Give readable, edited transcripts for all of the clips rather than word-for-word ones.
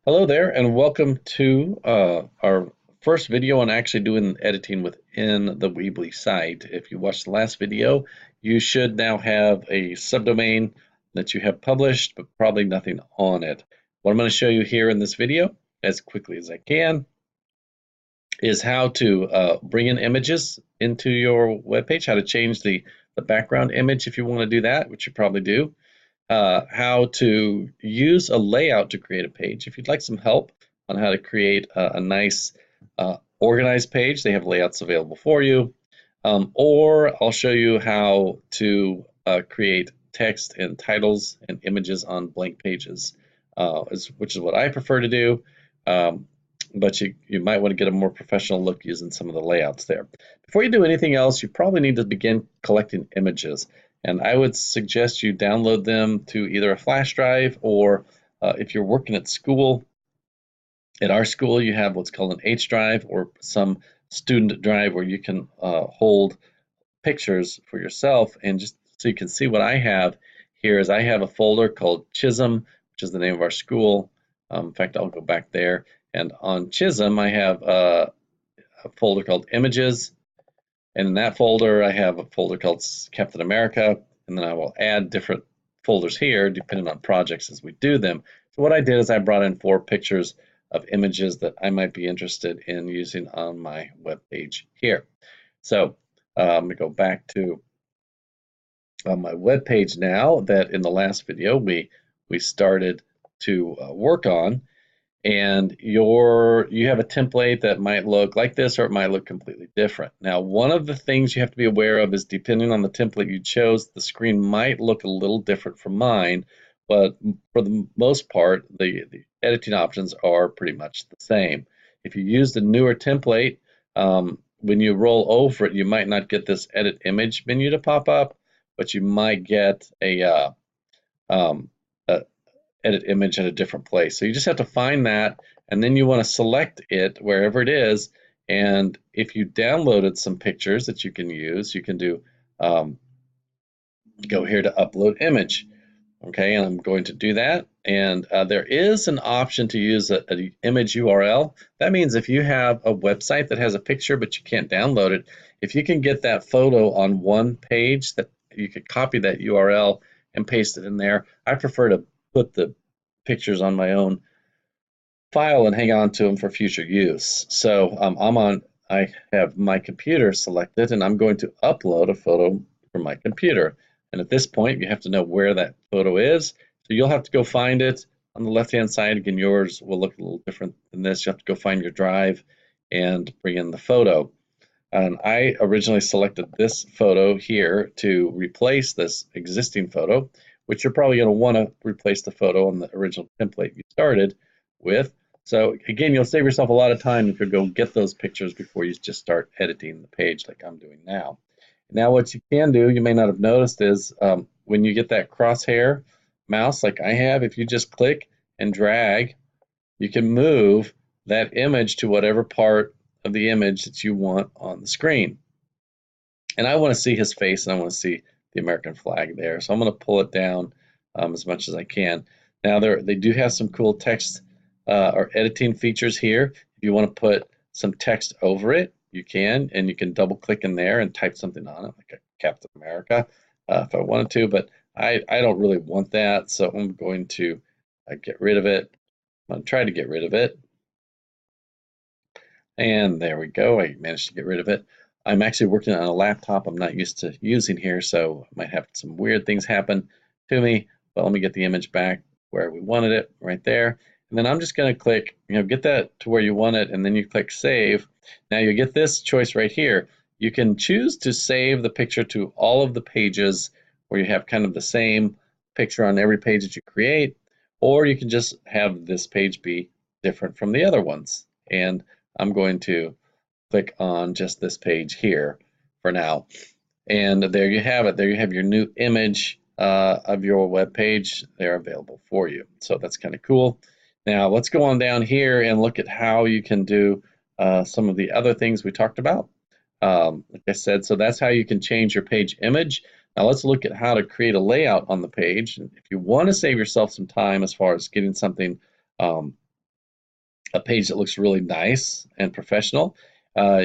Hello there, and welcome to our first video on actually doing editing within the Weebly site. If you watched the last video, you should now have a subdomain that you have published, but probably nothing on it. What I'm going to show you here in this video, as quickly as I can, is how to bring in images into your web page, how to change the background image if you want to do that, which you probably do, how to use a layout to create a page. If you'd like some help on how to create a nice organized page, they have layouts available for you. Or I'll show you how to create text and titles and images on blank pages, which is what I prefer to do. But you might want to get a more professional look using some of the layouts there. Before you do anything else, you probably need to begin collecting images. And I would suggest you download them to either a flash drive or if you're working at school. At our school, you have what's called an H drive or some student drive where you can hold pictures for yourself. And just so you can see what I have here is I have a folder called Chisholm, which is the name of our school. In fact, I'll go back there. And on Chisholm, I have a folder called Images. And in that folder, I have a folder called Captain America. And then I will add different folders here depending on projects as we do them. So what I did is I brought in 4 pictures of images that I might be interested in using on my web page here. So I'm going to go back to my web page now that in the last video we started to work on, and you have a template that might look like this or it might look completely different. Now, one of the things you have to be aware of is depending on the template you chose, the screen might look a little different from mine, but for the most part, the editing options are pretty much the same. If you use the newer template, when you roll over it, you might not get this edit image menu to pop up, but you might get a edit image at a different place. So you just have to find that, and then you want to select it wherever it is. And if you downloaded some pictures that you can use, you can do go here to upload image. Okay, and I'm going to do that. And there is an option to use an image URL. That means if you have a website that has a picture but you can't download it, if you can get that photo on one page, that you could copy that URL and paste it in there. I prefer to put the pictures on my own file and hang on to them for future use. So I have my computer selected and I'm going to upload a photo from my computer. And at this point, you have to know where that photo is. So you'll have to go find it on the left-hand side. Again, yours will look a little different than this. You have to go find your drive and bring in the photo. And I originally selected this photo here to replace this existing photo, which you're probably going to want to replace the photo on the original template you started with. So again, you'll save yourself a lot of time if you go get those pictures before you just start editing the page like I'm doing now. Now what you can do, you may not have noticed, is when you get that crosshair mouse like I have, if you just click and drag, you can move that image to whatever part of the image that you want on the screen. And I want to see his face and I want to see the American flag there. So I'm going to pull it down as much as I can. Now they do have some cool text or editing features here. If you want to put some text over it, you can, and you can double click in there and type something on it, like a Captain America, if I wanted to, but I don't really want that, so I'm going to get rid of it. I'm going to try to get rid of it. And there we go, I managed to get rid of it. I'm actually working on a laptop I'm not used to using here, so I might have some weird things happen to me, but let me get the image back where we wanted it, right there. And then I'm just going to click, get that to where you want it, and then you click save. Now you get this choice right here. You can choose to save the picture to all of the pages where you have kind of the same picture on every page that you create, or you can just have this page be different from the other ones. And I'm going to click on just this page here for now. And there you have it. There you have your new image of your web page. They're available for you. So that's kind of cool. Now let's go on down here and look at how you can do some of the other things we talked about. Like I said, so that's how you can change your page image. Now let's look at how to create a layout on the page. If you want to save yourself some time as far as getting something a page that looks really nice and professional,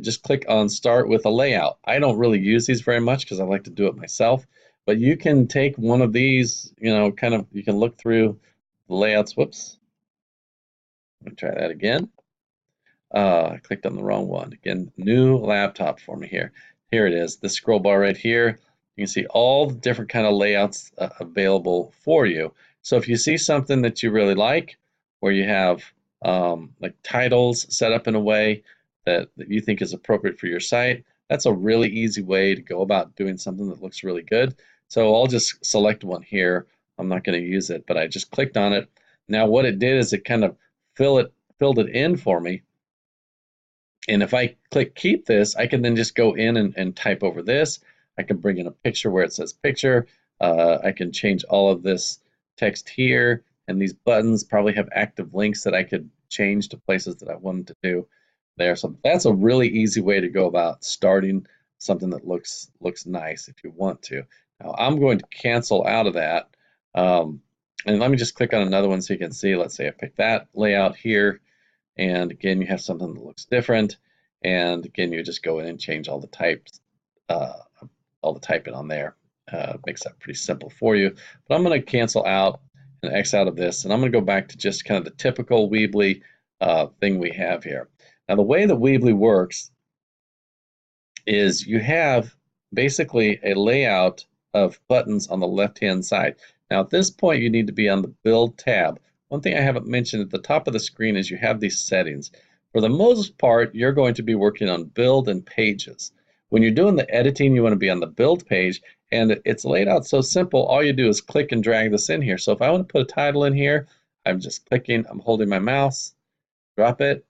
just click on Start with a Layout. I don't really use these very much because I like to do it myself, but you can take one of these, kind of, you can look through the layouts. Whoops, let me try that again. I clicked on the wrong one. Again, new laptop for me here. Here it is, the scroll bar right here. You can see all the different kind of layouts available for you. So if you see something that you really like, where you have like titles set up in a way that you think is appropriate for your site, that's a really easy way to go about doing something that looks really good. So I'll just select one here. I'm not going to use it, but I just clicked on it. Now what it did is it kind of filled it in for me. And if I click keep this, I can then just go in and type over this. I can bring in a picture where it says picture. I can change all of this text here, and these buttons probably have active links that I could change to places that I wanted to do there. So that's a really easy way to go about starting something that looks nice if you want to. Now I'm going to cancel out of that. And let me just click on another one so you can see. Let's say I pick that layout here. And again, you have something that looks different. And again, you just go in and change all the types, all the typing on there. Makes that pretty simple for you. But I'm going to cancel out and X out of this. And I'm going to go back to just kind of the typical Weebly thing we have here. Now, the way that Weebly works is you have basically a layout of buttons on the left-hand side. Now, at this point, you need to be on the Build tab. One thing I haven't mentioned at the top of the screen is you have these settings. For the most part, you're going to be working on Build and Pages. When you're doing the editing, you want to be on the Build page, and it's laid out so simple. All you do is click and drag this in here. So if I want to put a title in here, I'm just clicking, I'm holding my mouse, drop it,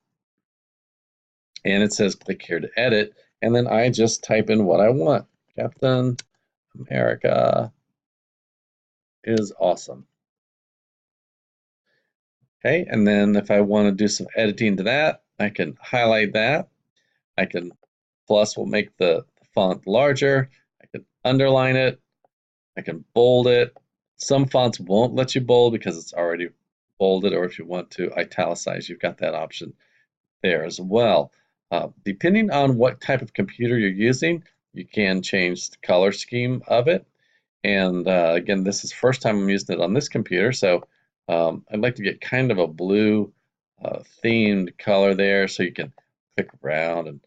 and it says click here to edit, and then I just type in what I want. Captain America is awesome. Okay, and then if I want to do some editing to that, I can highlight that. I can, plus will make the font larger. I can underline it. I can bold it. Some fonts won't let you bold because it's already bolded, or if you want to italicize, you've got that option there as well. Depending on what type of computer you're using, you can change the color scheme of it. And again, this is the first time I'm using it on this computer, so I'd like to get kind of a blue themed color there, so you can click around. And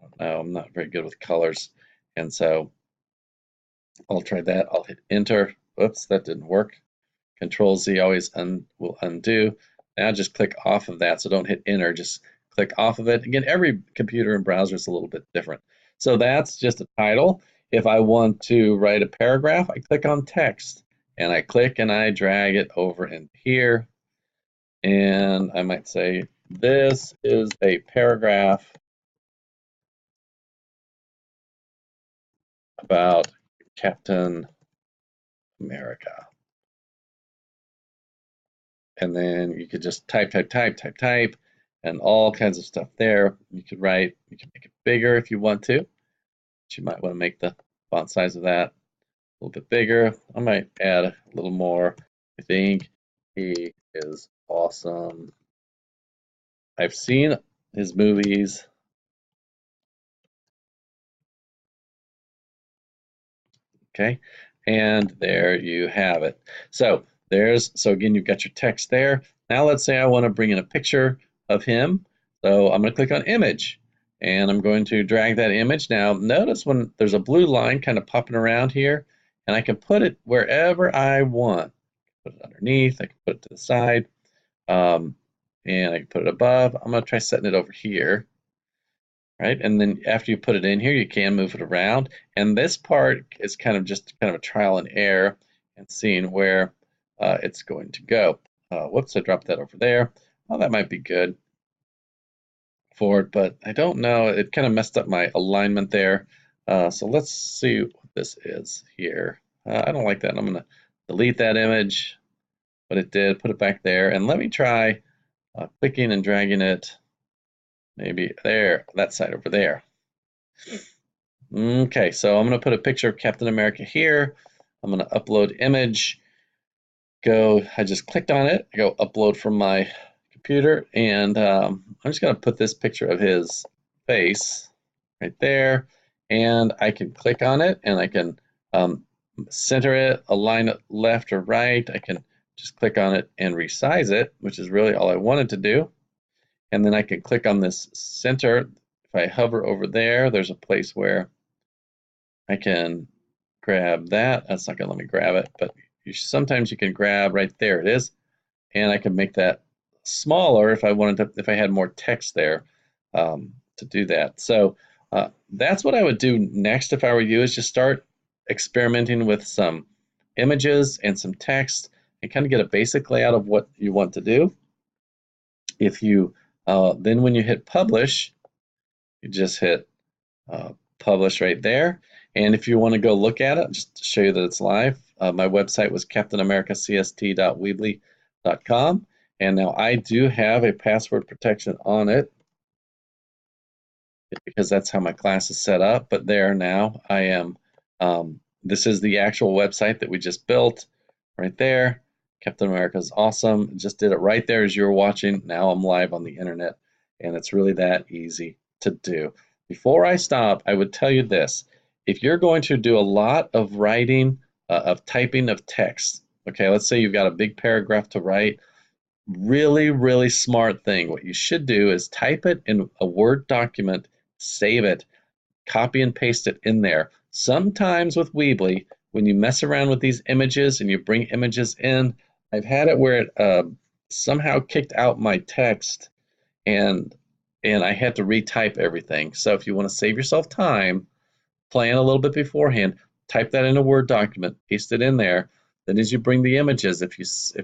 I don't know, I'm not very good with colors, and so I'll try that. I'll hit enter. Oops, that didn't work. Control Z always will undo. Now just click off of that, so don't hit enter, just click off of it. Again, every computer and browser is a little bit different. So that's just a title. If I want to write a paragraph, I click on text, and I click and I drag it over in here. And I might say, this is a paragraph about Captain America. And then you could just type, and all kinds of stuff there. You could write, you can make it bigger if you want to, but you might want to make the font size of that a little bit bigger. I might add a little more. I think he is awesome. I've seen his movies. Okay, and there you have it. So again, you've got your text there. Now let's say I want to bring in a picture of him. So I'm going to click on image, and I'm going to drag that image. Now notice when there's a blue line kind of popping around here, and I can put it wherever I want. Put it underneath, I can put it to the side, and I can put it above. I'm going to try setting it over here. Right, and then after you put it in here, you can move it around. And this part is kind of just kind of a trial and error and seeing where it's going to go. Whoops, I dropped that over there. Well, that might be good for it, but I don't know. It kind of messed up my alignment there. So let's see what this is here. I don't like that. I'm going to delete that image, but it did. Put it back there, and let me try clicking and dragging it. Maybe there, that side over there. Okay, so I'm going to put a picture of Captain America here. I'm going to upload image. I just clicked on it. I go upload from my computer, and I'm just going to put this picture of his face right there, and I can click on it, and I can center it, align it left or right. I can just click on it and resize it, which is really all I wanted to do. And then I can click on this center. If I hover over there, there's a place where I can grab that. That's not going to let me grab it, but sometimes you can grab right there. It is, and I can make that smaller if I wanted to, if I had more text there to do that. So that's what I would do next if I were you, is just start experimenting with some images and some text and kind of get a basic layout of what you want to do. If you then when you hit publish, you just hit publish right there. And if you want to go look at it, just to show you that it's live, my website was captainamericacst.weebly.com. And now I do have a password protection on it because that's how my class is set up. But there now I am, this is the actual website that we just built right there. Captain America is awesome. Just did it right there as you were watching. Now I'm live on the internet, and it's really that easy to do. Before I stop, I would tell you this. If you're going to do a lot of writing, of typing of text, okay, let's say you've got a big paragraph to write, really smart thing. What you should do is type it in a Word document, save it, copy and paste it in there. Sometimes with Weebly, when you mess around with these images and you bring images in, I've had it where it somehow kicked out my text, and I had to retype everything. So if you want to save yourself time, plan a little bit beforehand, type that in a Word document, paste it in there. Then as you bring the images, if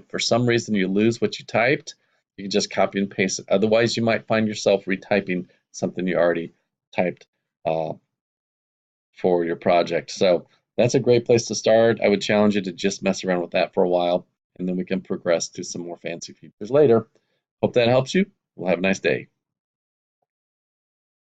for some reason you lose what you typed, you can just copy and paste it. Otherwise, you might find yourself retyping something you already typed for your project. So that's a great place to start. I would challenge you to just mess around with that for a while, and then we can progress to some more fancy features later. Hope that helps you. We'll have a nice day.